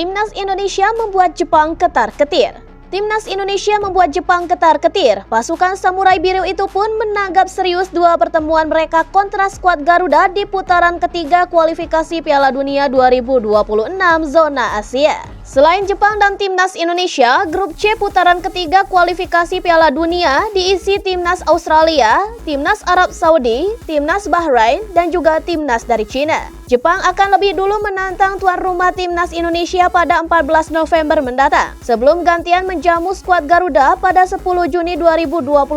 Timnas Indonesia membuat Jepang ketar-ketir. Timnas Indonesia membuat Jepang ketar-ketir. Pasukan Samurai Biru itu pun menanggap serius dua pertemuan mereka kontra skuad Garuda di putaran ketiga kualifikasi Piala Dunia 2026 zona Asia. Selain Jepang dan Timnas Indonesia, grup C putaran ketiga kualifikasi Piala Dunia diisi Timnas Australia, Timnas Arab Saudi, Timnas Bahrain, dan juga Timnas dari Cina. Jepang akan lebih dulu menantang tuan rumah Timnas Indonesia pada 14 November mendatang, sebelum gantian menjamu skuad Garuda pada 10 Juni 2025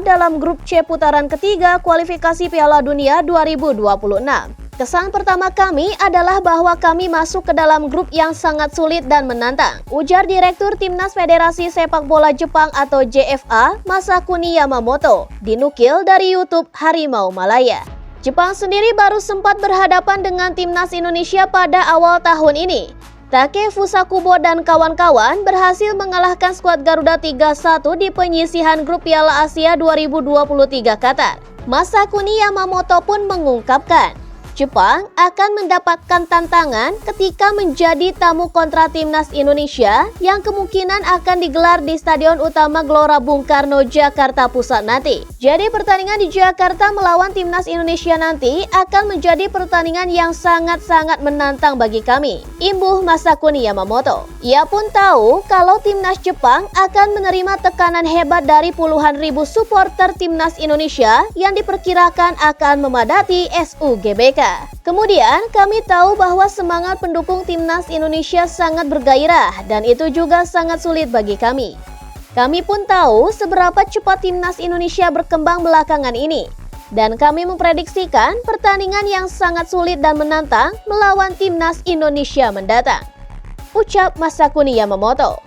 dalam grup C putaran ketiga kualifikasi Piala Dunia 2026. Kesan pertama kami adalah bahwa kami masuk ke dalam grup yang sangat sulit dan menantang, ujar Direktur Timnas Federasi Sepak Bola Jepang atau JFA, Masakuni Yamamoto, dinukil dari YouTube Harimau Malaya. Jepang sendiri baru sempat berhadapan dengan Timnas Indonesia pada awal tahun ini. Take Fusakubo dan kawan-kawan berhasil mengalahkan skuad Garuda 3-1 di penyisihan grup Piala Asia 2023 Qatar. Masakuni Yamamoto pun mengungkapkan, Jepang akan mendapatkan tantangan ketika menjadi tamu kontra Timnas Indonesia yang kemungkinan akan digelar di Stadion Utama Gelora Bung Karno, Jakarta Pusat nanti. Jadi pertandingan di Jakarta melawan Timnas Indonesia nanti akan menjadi pertandingan yang sangat-sangat menantang bagi kami, imbuh Masakuni Yamamoto. Ia pun tahu kalau Timnas Jepang akan menerima tekanan hebat dari puluhan ribu supporter Timnas Indonesia yang diperkirakan akan memadati SUGBK. Kemudian kami tahu bahwa semangat pendukung Timnas Indonesia sangat bergairah dan itu juga sangat sulit bagi kami. Kami pun tahu seberapa cepat Timnas Indonesia berkembang belakangan ini. Dan kami memprediksikan pertandingan yang sangat sulit dan menantang melawan Timnas Indonesia mendatang, ucap Masakuni Yamamoto.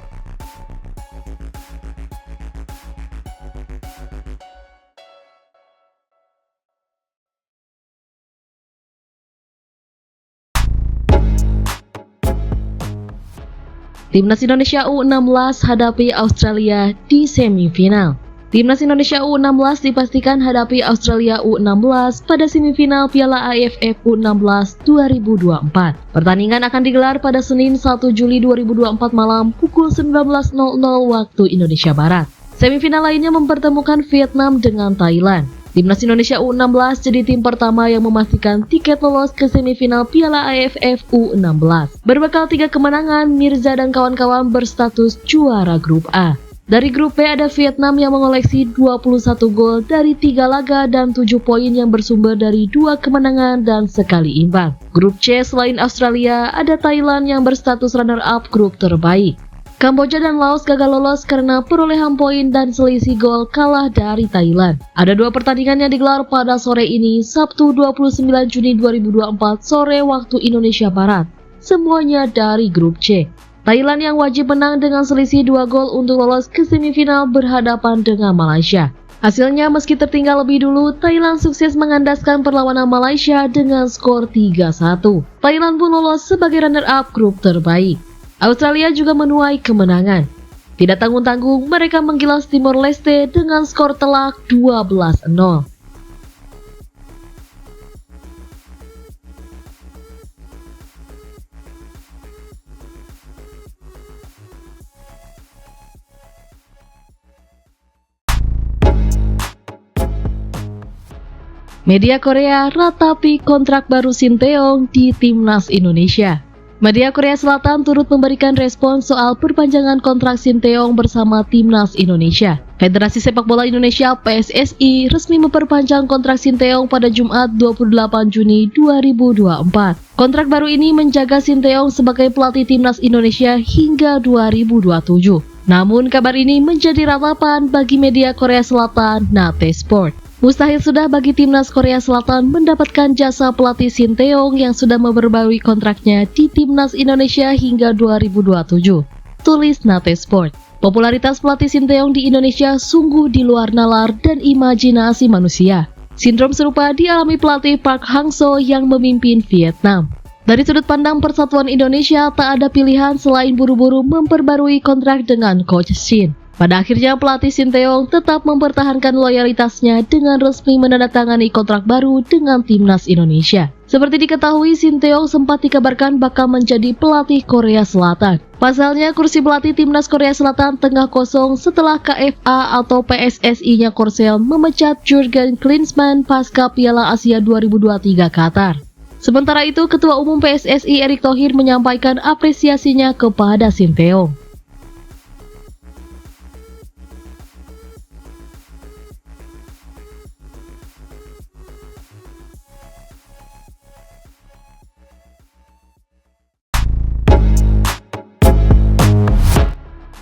Timnas Indonesia U16 hadapi Australia di semifinal. Timnas Indonesia U16 dipastikan hadapi Australia U16 pada semifinal Piala AFF U16 2024. Pertandingan akan digelar pada Senin 1 Juli 2024 malam pukul 19.00 waktu Indonesia Barat. Semifinal lainnya mempertemukan Vietnam dengan Thailand. Timnas Indonesia U16 jadi tim pertama yang memastikan tiket lolos ke semifinal Piala AFF U16. Berbekal 3 kemenangan, Mirza dan kawan-kawan berstatus juara grup A. Dari grup B ada Vietnam yang mengoleksi 21 gol dari 3 laga dan 7 poin yang bersumber dari 2 kemenangan dan sekali imbang. Grup C selain Australia ada Thailand yang berstatus runner-up grup terbaik. Kamboja dan Laos gagal lolos karena perolehan poin dan selisih gol kalah dari Thailand. Ada 2 pertandingan yang digelar pada sore ini, Sabtu 29 Juni 2024 sore waktu Indonesia Barat. Semuanya dari grup C. Thailand yang wajib menang dengan selisih 2 gol untuk lolos ke semifinal berhadapan dengan Malaysia. Hasilnya meski tertinggal lebih dulu, Thailand sukses mengandaskan perlawanan Malaysia dengan skor 3-1. Thailand pun lolos sebagai runner-up grup terbaik. Australia juga menuai kemenangan. Tidak tanggung-tanggung, mereka menggilas Timor Leste dengan skor telak 12-0. Media Korea ratapi kontrak baru Sinteyong di Timnas Indonesia. Media Korea Selatan turut memberikan respon soal perpanjangan kontrak Sinteyong bersama Timnas Indonesia. Federasi Sepak Bola Indonesia (PSSI) resmi memperpanjang kontrak Sinteyong pada Jumat 28 Juni 2024. Kontrak baru ini menjaga Sinteyong sebagai pelatih Timnas Indonesia hingga 2027. Namun kabar ini menjadi ratapan bagi media Korea Selatan Nate Sport. Mustahil sudah bagi Timnas Korea Selatan mendapatkan jasa pelatih Sinteyong yang sudah memperbarui kontraknya di Timnas Indonesia hingga 2027, tulis Nate Sport. Popularitas pelatih Sinteyong di Indonesia sungguh di luar nalar dan imajinasi manusia. Sindrom serupa dialami pelatih Park Hang-seo yang memimpin Vietnam. Dari sudut pandang persatuan Indonesia, tak ada pilihan selain buru-buru memperbarui kontrak dengan Coach Shin. Pada akhirnya pelatih Sinteyong tetap mempertahankan loyalitasnya dengan resmi menandatangani kontrak baru dengan Timnas Indonesia. Seperti diketahui, Shin Tae-yong sempat dikabarkan bakal menjadi pelatih Korea Selatan. Pasalnya, kursi pelatih timnas Korea Selatan tengah kosong setelah KFA atau PSSI-nya Korsel memecat Jurgen Klinsmann pasca Piala Asia 2023 Qatar. Sementara itu, Ketua Umum PSSI Erick Thohir menyampaikan apresiasinya kepada Shin Tae-yong.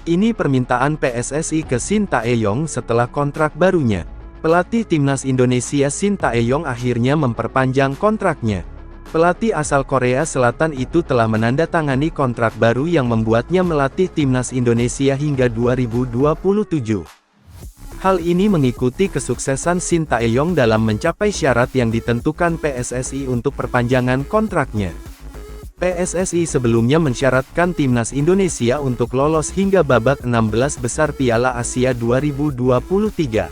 Ini permintaan PSSI ke Shin Tae-yong setelah kontrak barunya. Pelatih timnas Indonesia Shin Tae-yong akhirnya memperpanjang kontraknya. Pelatih asal Korea Selatan itu telah menandatangani kontrak baru yang membuatnya melatih timnas Indonesia hingga 2027. Hal ini mengikuti kesuksesan Shin Tae-yong dalam mencapai syarat yang ditentukan PSSI untuk perpanjangan kontraknya. PSSI sebelumnya mensyaratkan timnas Indonesia untuk lolos hingga babak 16 besar Piala Asia 2023.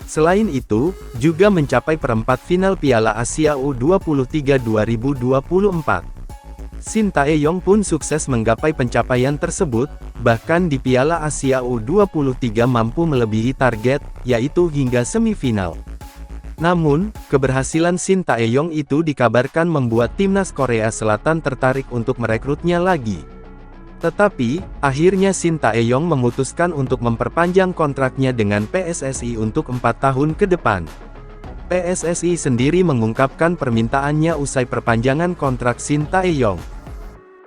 Selain itu, juga mencapai perempat final Piala Asia U23 2024. Shin Tae-yong pun sukses menggapai pencapaian tersebut, bahkan di Piala Asia U23 mampu melebihi target, yaitu hingga semifinal. Namun, keberhasilan Shin Tae-yong itu dikabarkan membuat timnas Korea Selatan tertarik untuk merekrutnya lagi. Tetapi, akhirnya Shin Tae-yong memutuskan untuk memperpanjang kontraknya dengan PSSI untuk 4 tahun ke depan. PSSI sendiri mengungkapkan permintaannya usai perpanjangan kontrak Shin Tae-yong.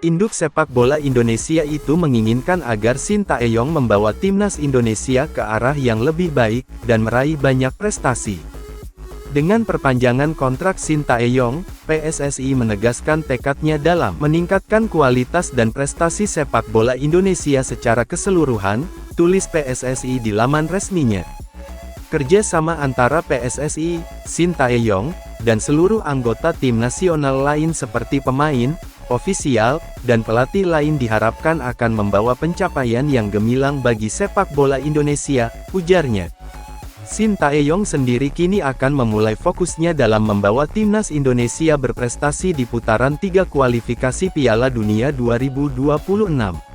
Induk sepak bola Indonesia itu menginginkan agar Shin Tae-yong membawa timnas Indonesia ke arah yang lebih baik, dan meraih banyak prestasi. Dengan perpanjangan kontrak Shin Tae-yong, PSSI menegaskan tekadnya dalam meningkatkan kualitas dan prestasi sepak bola Indonesia secara keseluruhan, tulis PSSI di laman resminya. Kerjasama antara PSSI, Shin Tae-yong, dan seluruh anggota tim nasional lain seperti pemain, ofisial, dan pelatih lain diharapkan akan membawa pencapaian yang gemilang bagi sepak bola Indonesia, ujarnya. Shin Tae-yong sendiri kini akan memulai fokusnya dalam membawa timnas Indonesia berprestasi di putaran 3 kualifikasi Piala Dunia 2026.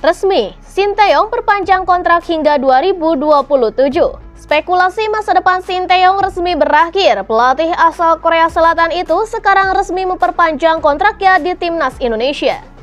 Resmi, Shin Tae-yong perpanjang kontrak hingga 2027. Spekulasi masa depan Shin Tae-yong resmi berakhir. Pelatih asal Korea Selatan itu sekarang resmi memperpanjang kontraknya di timnas Indonesia.